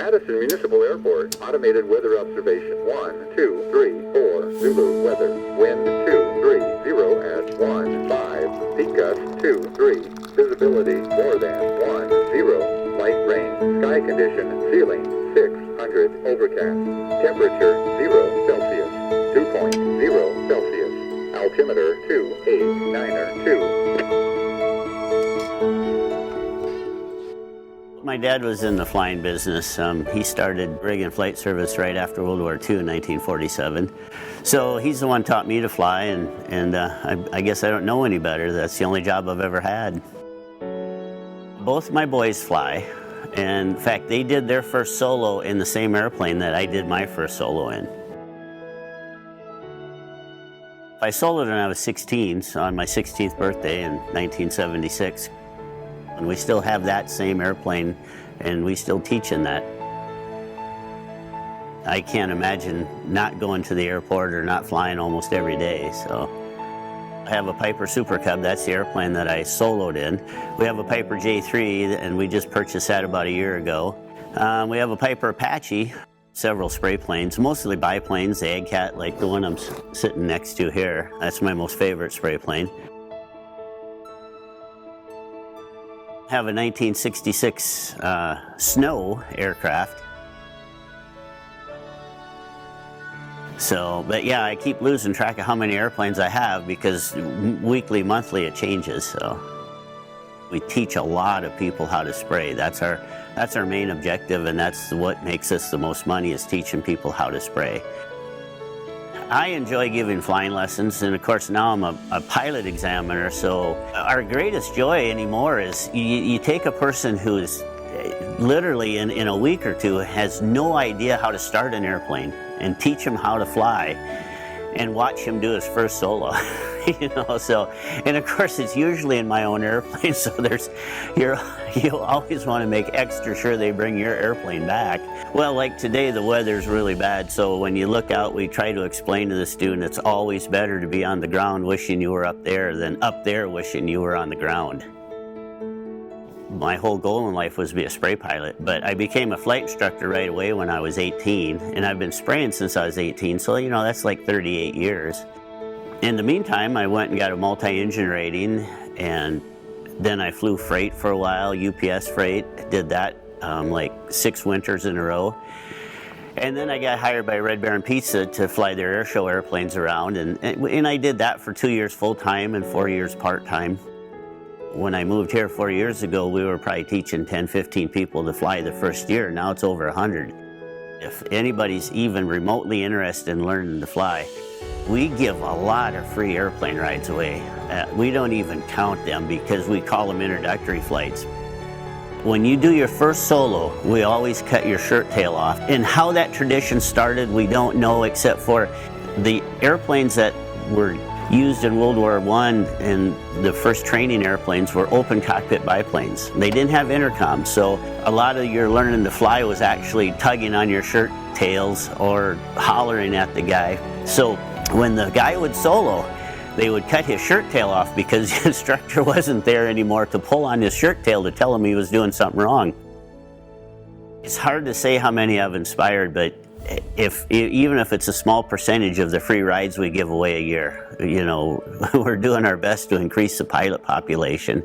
Madison Municipal Airport, automated weather observation 1, 2, 3, 4, Zulu weather, wind 230 at 15, peak gust 23, visibility more than 10, light rain, sky condition, ceiling 600, overcast, temperature 0 Celsius, 2.0 Celsius, altimeter 2892. My dad was in the flying business. He started Riggin Flight Service right after World War II in 1947. So he's the one taught me to fly, and I guess I don't know any better. That's the only job I've ever had. Both my boys fly, and in fact, they did their first solo in the same airplane that I did my first solo in. I soloed when I was 16, so on my 16th birthday in 1976. And we still have that same airplane, and we still teach in that. I can't imagine not going to the airport or not flying almost every day. So I have a Piper Super Cub, that's the airplane that I soloed in. We have a Piper J3, and we just purchased that about a year ago. We have a Piper Apache, several spray planes, mostly biplanes, the Egg Cat, like the one I'm sitting next to here. That's my most favorite spray plane. Have a 1966 Snow aircraft. So, but yeah, I keep losing track of how many airplanes I have because weekly, monthly it changes. So we teach a lot of people how to spray. That's our main objective, and that's what makes us the most money, is teaching people how to spray. I enjoy giving flying lessons, and of course now I'm a pilot examiner, so our greatest joy anymore is you take a person who is literally in a week or two has no idea how to start an airplane and teach him how to fly and watch him do his first solo. You know, so, and of course it's usually in my own airplane, so you always want to make extra sure they bring your airplane back. Well, like today the weather's really bad, so when you look out, we try to explain to the student it's always better to be on the ground wishing you were up there than up there wishing you were on the ground. My whole goal in life was to be a spray pilot, but I became a flight instructor right away when I was 18, and I've been spraying since I was 18, so you know, that's like 38 years. In the meantime, I went and got a multi-engine rating, and then I flew freight for a while, UPS freight, did that like 6 winters in a row. And then I got hired by Red Baron Pizza to fly their airshow airplanes around, and I did that for 2 years full-time and 4 years part-time. When I moved here 4 years ago, we were probably teaching 10, 15 people to fly the first year. Now it's over 100. If anybody's even remotely interested in learning to fly, we give a lot of free airplane rides away. We don't even count them because we call them introductory flights. When you do your first solo, we always cut your shirt tail off. And how that tradition started, we don't know, except for the airplanes that were used in World War I, and the first training airplanes were open cockpit biplanes. They didn't have intercom, so a lot of your learning to fly was actually tugging on your shirt tails or hollering at the guy. So when the guy would solo, they would cut his shirt tail off because the instructor wasn't there anymore to pull on his shirt tail to tell him he was doing something wrong. It's hard to say how many I've inspired, but even if it's a small percentage of the free rides we give away a year, you know, we're doing our best to increase the pilot population.